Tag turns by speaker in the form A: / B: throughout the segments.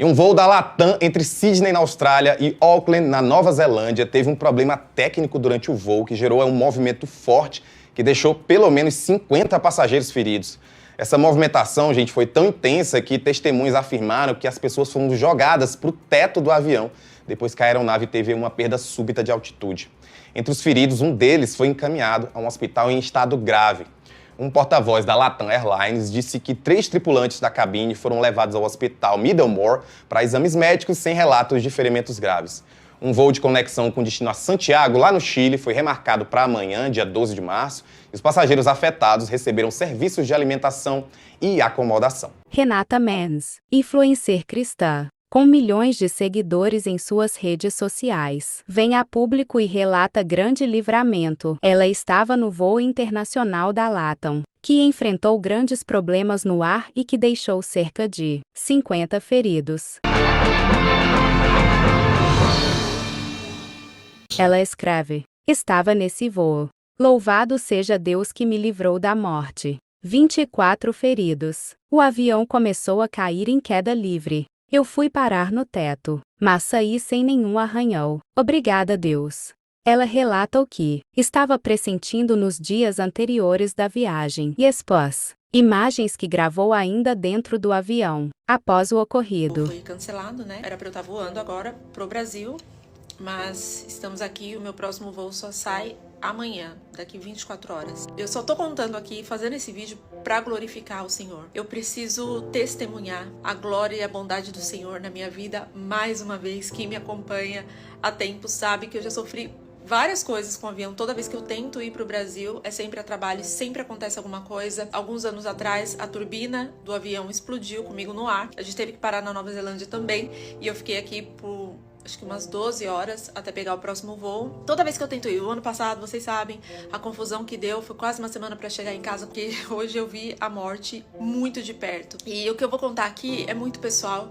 A: E um voo da Latam entre Sydney, na Austrália, e Auckland, na Nova Zelândia, teve um problema técnico durante o voo que gerou um movimento forte que deixou pelo menos 50 passageiros feridos. Essa movimentação, gente, foi tão intensa que testemunhas afirmaram que as pessoas foram jogadas para o teto do avião depois que a aeronave teve uma perda súbita de altitude. Entre os feridos, um deles foi encaminhado a um hospital em estado grave. Um porta-voz da Latam Airlines disse que 3 tripulantes da cabine foram levados ao hospital Middlemore para exames médicos sem relatos de ferimentos graves. Um voo de conexão com destino a Santiago, lá no Chile, foi remarcado para amanhã, dia 12 de março, e os passageiros afetados receberam serviços de alimentação e acomodação.
B: Renata Mendes, influencer cristã, com milhões de seguidores em suas redes sociais, vem a público e relata grande livramento. Ela estava no voo internacional da Latam, que enfrentou grandes problemas no ar e que deixou cerca de 50 feridos. Ela escreve: "Estava nesse voo. Louvado seja Deus que me livrou da morte. 24 feridos. O avião começou a cair em queda livre. Eu fui parar no teto, mas saí sem nenhum arranhão. Obrigada, Deus." Ela relata o que estava pressentindo nos dias anteriores da viagem e expôs imagens que gravou ainda dentro do avião, após o ocorrido.
C: Foi cancelado, né? Era para eu estar voando agora pro Brasil, mas estamos aqui, o meu próximo voo só sai amanhã, daqui 24 horas. Eu só tô contando aqui, fazendo esse vídeo para glorificar o Senhor. Eu preciso testemunhar a glória e a bondade do Senhor na minha vida mais uma vez. Quem me acompanha há tempo sabe que eu já sofri várias coisas com o avião. Toda vez que eu tento ir pro Brasil, é sempre a trabalho, sempre acontece alguma coisa. Alguns anos atrás, a turbina do avião explodiu comigo no ar. A gente teve que parar na Nova Zelândia também, e eu fiquei aqui por acho que umas 12 horas até pegar o próximo voo. Toda vez que eu tento ir, o ano passado, vocês sabem, a confusão que deu, foi quase uma semana pra chegar em casa, porque hoje eu vi a morte muito de perto. E o que eu vou contar aqui é muito pessoal,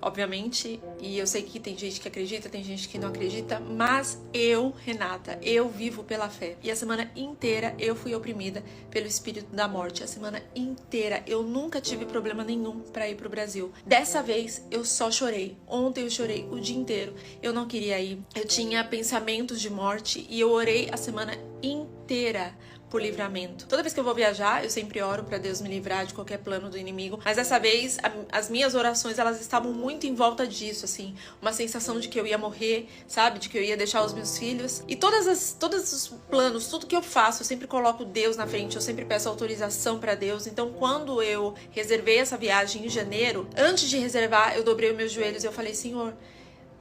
C: obviamente, e eu sei que tem gente que acredita, tem gente que não acredita, mas eu, Renata, eu vivo pela fé. E a semana inteira eu fui oprimida pelo espírito da morte. A semana inteira eu nunca tive problema nenhum pra ir pro Brasil. Dessa vez eu só chorei. Ontem eu chorei o dia inteiro. Eu não queria ir. Eu tinha pensamentos de morte e eu orei a semana inteira por livramento. Toda vez que eu vou viajar, eu sempre oro para Deus me livrar de qualquer plano do inimigo, mas dessa vez as minhas orações, elas estavam muito em volta disso, assim, uma sensação de que eu ia morrer, sabe, de que eu ia deixar os meus filhos, e todos os planos, tudo que eu faço, eu sempre coloco Deus na frente, eu sempre peço autorização para Deus. Então, quando eu reservei essa viagem em janeiro, antes de reservar, eu dobrei os meus joelhos e eu falei: Senhor,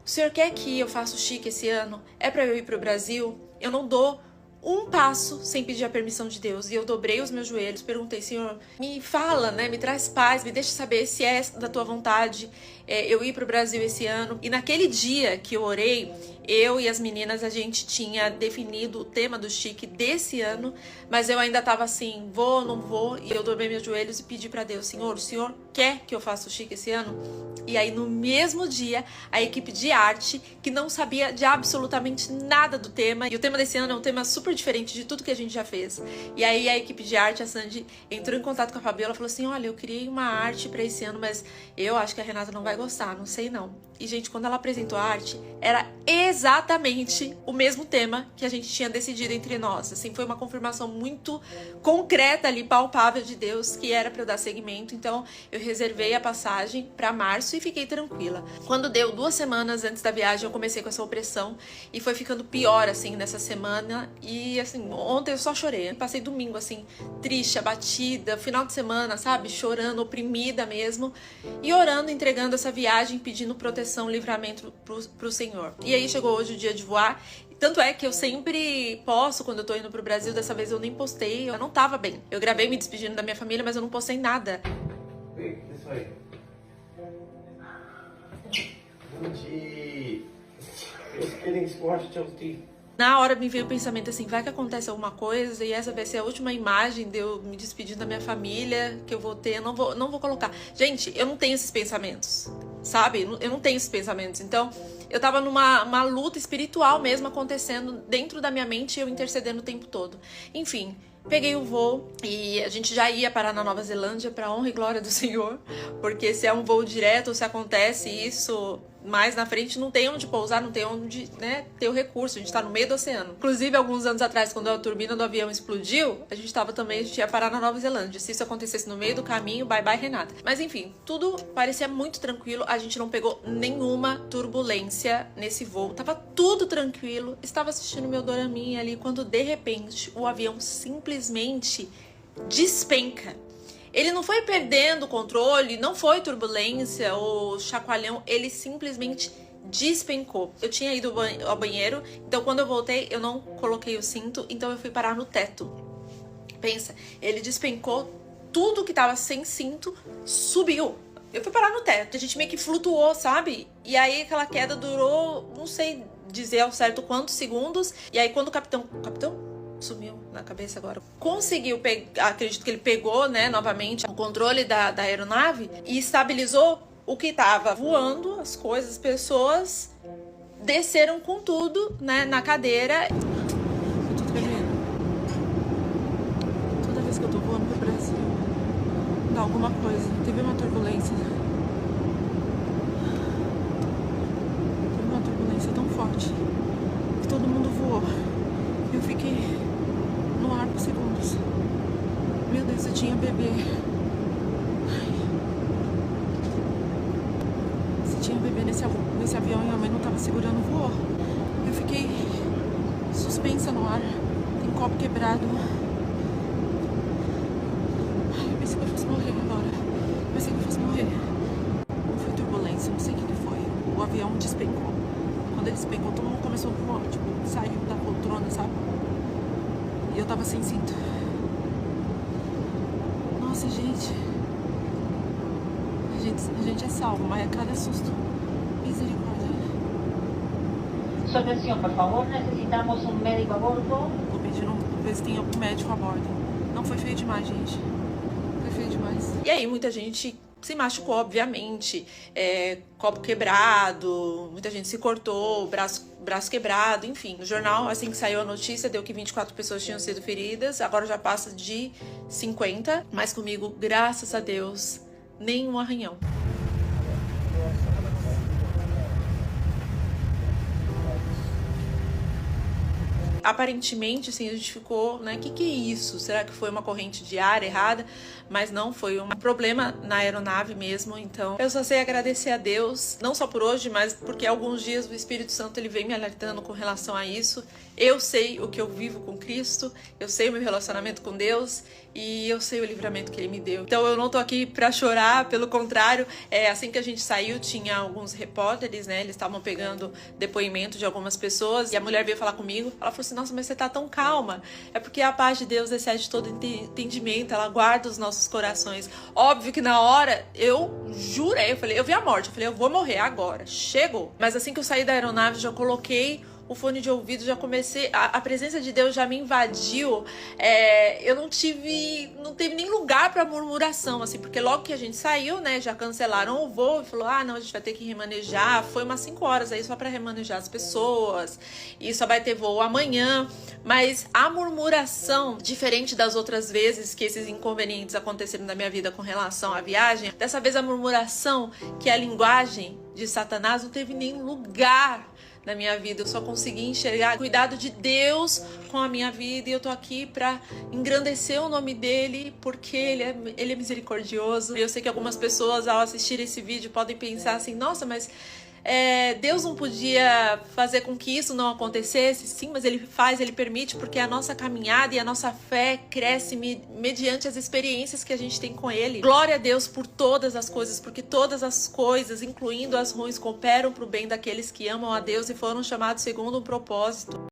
C: o Senhor quer que eu faça o chique esse ano? É para eu ir pro Brasil? Eu não dou um passo sem pedir a permissão de Deus. E eu dobrei os meus joelhos, perguntei: Senhor, me fala, né? Me traz paz, me deixa saber se é da tua vontade eu ir pro Brasil esse ano. E naquele dia que eu orei, eu e as meninas, a gente tinha definido o tema do chique desse ano, mas eu ainda tava assim, vou, não vou, e eu dobrei meus joelhos e pedi pra Deus: Senhor, o Senhor quer que eu faça o chique esse ano? E aí, no mesmo dia, a equipe de arte, que não sabia de absolutamente nada do tema, e o tema desse ano é um tema super diferente de tudo que a gente já fez. E aí, a equipe de arte, a Sandy, entrou em contato com a Fabiola e falou assim: olha, eu criei uma arte pra esse ano, mas eu acho que a Renata não vai gostar, não sei não. E, gente, quando ela apresentou a arte, era exatamente o mesmo tema que a gente tinha decidido entre nós. Assim, foi uma confirmação muito concreta ali, palpável de Deus, que era pra eu dar seguimento. Então, eu reservei a passagem pra março e fiquei tranquila. Quando deu 2 semanas antes da viagem, eu comecei com essa opressão e foi ficando pior, assim, nessa semana. E, assim, ontem eu só chorei. Passei domingo, assim, triste, abatida, final de semana, sabe? Chorando, oprimida mesmo. E orando, entregando essa viagem, pedindo proteção, livramento pro Senhor. E aí chegou hoje o dia de voar. Tanto é que eu sempre posto quando eu tô indo pro Brasil. Dessa vez eu nem postei, eu não tava bem. Eu gravei me despedindo da minha família, mas eu não postei nada.
D: Isso aí.
C: Na hora me veio o pensamento assim: vai que acontece alguma coisa e essa vai ser a última imagem de eu me despedindo da minha família que eu vou ter. Eu não vou colocar. Gente, eu não tenho esses pensamentos, sabe? Eu não tenho esses pensamentos. Então, eu tava numa luta espiritual mesmo acontecendo dentro da minha mente e eu intercedendo o tempo todo. Enfim, Peguei o voo e a gente já ia parar na Nova Zelândia, para honra e glória do Senhor, porque se é um voo direto ou se acontece isso mais na frente, não tem onde pousar, não tem onde, né, ter o recurso, a gente tá no meio do oceano. Inclusive, alguns anos atrás, quando a turbina do avião explodiu, a gente ia parar na Nova Zelândia. Se isso acontecesse no meio do caminho, bye bye Renata. Mas enfim, tudo parecia muito tranquilo, a gente não pegou nenhuma turbulência nesse voo, tava tudo tranquilo, estava assistindo meu doraminha ali, quando de repente o avião simplesmente despenca. Ele não foi perdendo o controle, não foi turbulência ou chacoalhão, ele simplesmente despencou. Eu tinha ido ao banheiro, então quando eu voltei eu não coloquei o cinto, então eu fui parar no teto. Pensa, ele despencou, tudo que tava sem cinto subiu. Eu fui parar no teto, a gente meio que flutuou, sabe? E aí aquela queda durou, não sei dizer ao certo quantos segundos, e aí quando o capitão sumiu na cabeça agora. Conseguiu pegar, acredito que ele pegou, né, novamente o controle da aeronave e estabilizou o que estava voando, as coisas, as pessoas desceram com tudo, né, na cadeira. Eu tô tremendo. Toda vez que eu tô voando pro Brasil, dá alguma coisa. Teve uma turbulência. Teve uma turbulência tão forte que todo mundo voou. Eu fiquei no ar por segundos. Meu Deus, eu tinha bebê. Se tinha bebê nesse avião e a mãe não tava segurando o voo. Eu fiquei suspensa no ar. Tem copo quebrado. Eu pensei que eu fosse morrer agora. Eu pensei que eu fosse morrer. Não foi turbulência, não sei o que foi. O avião despencou. Quando ele despencou, todo mundo começou a voar, tipo, saiu da poltrona, sabe? E eu tava sem cinto. Nossa, gente. A gente é salvo, mas é cada susto. Misericórdia.
D: Su atención, por favor, necesitamos un médico a bordo.
C: Tô pedindo ver se tem algum médico a bordo. Não foi feio demais, gente. Foi feio demais. E aí, muita gente se machucou, obviamente. Copo quebrado, muita gente se cortou, braço quebrado, enfim. No jornal, assim que saiu a notícia, deu que 24 pessoas tinham sido feridas. Agora já passa de 50. Mas comigo, graças a Deus, nenhum arranhão. Aparentemente, assim, a gente ficou, né, que é isso? Será que foi uma corrente de ar errada? Mas não, foi um problema na aeronave mesmo, então eu só sei agradecer a Deus, não só por hoje, mas porque alguns dias o Espírito Santo, ele vem me alertando com relação a isso. Eu sei o que eu vivo com Cristo, eu sei o meu relacionamento com Deus e eu sei o livramento que Ele me deu. Então eu não tô aqui pra chorar, pelo contrário, assim que a gente saiu, tinha alguns repórteres, né, eles estavam pegando depoimento de algumas pessoas e a mulher veio falar comigo, ela falou assim, nossa, mas você tá tão calma. É porque a paz de Deus excede todo entendimento, ela guarda os nossos corações. Óbvio que na hora, eu jurei, eu falei, eu vi a morte, eu falei, eu vou morrer agora, chegou. Mas assim que eu saí da aeronave, já coloquei o fone de ouvido, já comecei, a presença de Deus já me invadiu, eu não teve nem lugar para murmuração, assim, porque logo que a gente saiu, né, já cancelaram o voo e falou, não, a gente vai ter que remanejar, foi umas 5 horas aí só para remanejar as pessoas, e só vai ter voo amanhã, mas a murmuração, diferente das outras vezes que esses inconvenientes aconteceram na minha vida com relação à viagem, dessa vez a murmuração, que é a linguagem de Satanás, não teve nem lugar na minha vida. Eu só consegui enxergar o cuidado de Deus com a minha vida e eu tô aqui pra engrandecer o nome dele, porque ele é misericordioso. Eu sei que algumas pessoas, ao assistir esse vídeo, podem pensar assim, nossa, mas Deus não podia fazer com que isso não acontecesse? Sim, mas Ele faz, Ele permite, porque a nossa caminhada e a nossa fé cresce mediante as experiências que a gente tem com Ele. Glória a Deus por todas as coisas, porque todas as coisas, incluindo as ruins, cooperam para o bem daqueles que amam a Deus e foram chamados segundo um propósito.